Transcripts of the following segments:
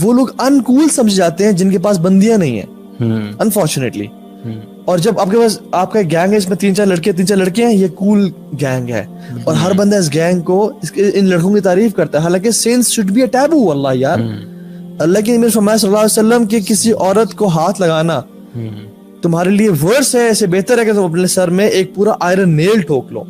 وہ لوگ انکول سمجھ جاتے ہیں جن کے پاس بندیاں نہیں ہیں انفارچونیٹلی. اور جب آپ کے پاس آپ کا گینگ ہے, اس میں 3-4 لڑکے ہیں, یہ کول گینگ ہے, اور ہر بندہ اس گینگ کو ان لڑکوں کی تعریف کرتا ہے, حالانکہ sense should be a taboo. واللہ یار, اللہ کے نبی صلی اللہ علیہ وسلم کے کسی عورت کو ہاتھ لگانا تمہارے لیے ورس ہے, اسے بہتر ہے کہ تم اپنے سر میں ایک پورا آئرن نیل ٹھوک لو.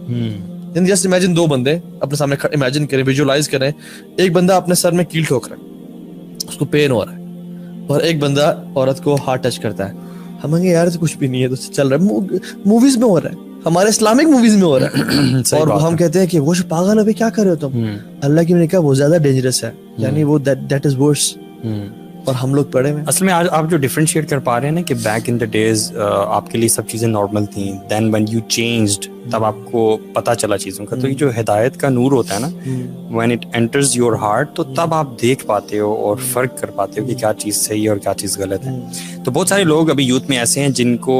جسٹ امیجن 2 بندے اپنے سامنے امیجن کریں, ویژوالائز کریں, ایک بندہ اپنے سر میں کیل ٹھوک رہا ہے, اس کو پین ہو رہا ہے, اور ایک بندہ عورت کو ہاتھ ٹچ کرتا ہے. ہم کہیں یار کچھ بھی نہیں ہے, تو چل رہا ہے, موویز میں ہو رہا ہے, ہمارے اسلامک موویز میں ہو رہا ہے, اور ہم کہتے ہیں کہ وہ پاگل ہے, کیا کر رہے ہو تم. اللہ کی نے کہا وہ زیادہ ڈینجرس ہے, یعنی وہ دیٹ از ورس. اور ہم لوگ پڑھے ہوئے. اصل میں آج آپ جو ڈفرینشیٹ کر پا رہے ہیں نا کہ بیک ان دا ڈیز آپ کے لیے سب چیزیں نارمل تھیں, دین وین یو چینجڈ تب آپ کو پتہ چلا چیزوں کا. تو یہ جو ہدایت کا نور ہوتا ہے نا, when it enters your heart, تو تب آپ دیکھ پاتے ہو اور فرق کر پاتے ہو کہ کیا چیز صحیح ہے اور کیا چیز غلط ہے. تو بہت سارے لوگ ابھی یوتھ میں ایسے ہیں جن کو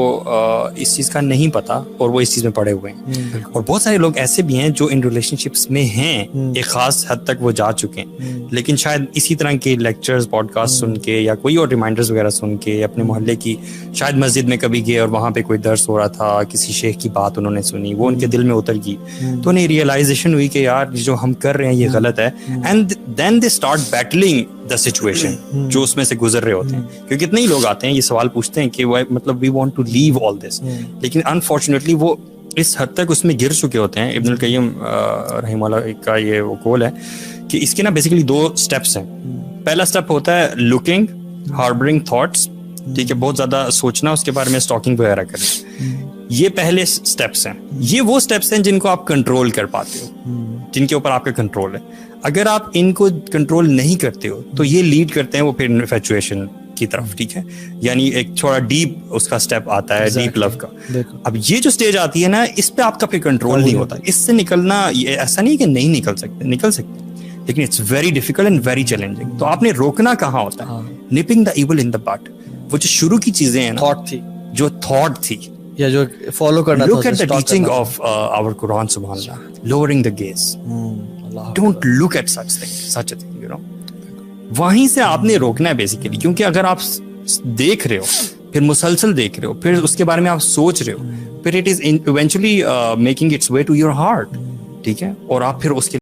اس چیز کا نہیں پتہ اور وہ اس چیز میں پڑے ہوئے ہیں, اور بہت سارے لوگ ایسے بھی ہیں جو ان ریلیشن شپس میں ہیں, ایک خاص حد تک وہ جا چکے ہیں, لیکن شاید اسی طرح کے لیکچرز پوڈ کاسٹ سن کے یا کوئی اور ریمائنڈرز وغیرہ سن کے, اپنے محلے کی شاید مسجد میں کبھی گئے اور وہاں پہ کوئی درس ہو رہا تھا, کسی شیخ کی بات انہوں نے سنی, وہ ان کے دل میں اتر گئی, تو انہیں ریئلائزیشن ہوئی کہ یار جو ہم کر رہے ہیں یہ غلط ہے. And then they start battling the situation جو اس میں سے گزر رہے ہوتے ہیں. کیونکہ اتنے ہی لوگ آتے ہیں یہ سوال پوچھتے ہیں کہ مطلب وی وانٹ ٹو لیو آل دس, لیکن انفارچونیٹلی وہ اس حد تک اس میں گر چکے ہوتے ہیں. ابن القیم رحمہ اللہ کا یہ وہ قول ہے کہ اس کے نا بیسیکلی 2 اسٹیپس ہیں. پہلا اسٹیپ ہوتا ہے لکنگ, ہاربرنگ تھاٹس, ٹھیک ہے, بہت زیادہ سوچنا, اس کے بارے میں اسٹاکنگ وغیرہ کریں. یہ پہلے اسٹیپس ہیں, یہ وہ اسٹیپس ہیں جن کو آپ کنٹرول کر پاتے ہو, جن کے اوپر آپ کا کنٹرول ہے. اگر آپ ان کو کنٹرول نہیں کرتے ہو تو یہ لیڈ کرتے ہیں وہ پھر انفیچویشن کی طرف, ٹھیک ہے, یعنی ایک تھوڑا ڈیپ اس کا اسٹیپ آتا ہے, ڈیپ لو کا. اب یہ جو اسٹیج آتی ہے نا, اس پہ آپ کا پھر کنٹرول نہیں ہوتا. اس سے نکلنا یہ ایسا نہیں کہ نہیں نکل سکتے, لیکن it's very difficult and very challenging. تو آپ نے روکنا کہاں ہوتا ہے, نپنگ دا ایول ان دا بٹ. وہ جو شروع کی چیزیں ہیں نا, تھاٹ تھی یا جو فالو کرنا, look at the teaching of our Quran, subhan Allah, lowering the gaze, don't look at such a thing, you know. وہیں سے آپ نے روکنا ہے بیسیکلی, کیونکہ اگر آپ دیکھ رہے ہو, پھر مسلسل دیکھ رہے ہو, پھر اس کے بارے میں آپ سوچ رہے ہو, پھر it is eventually making its way to your heart, ٹھیک ہے, اور آپ پھر اس کے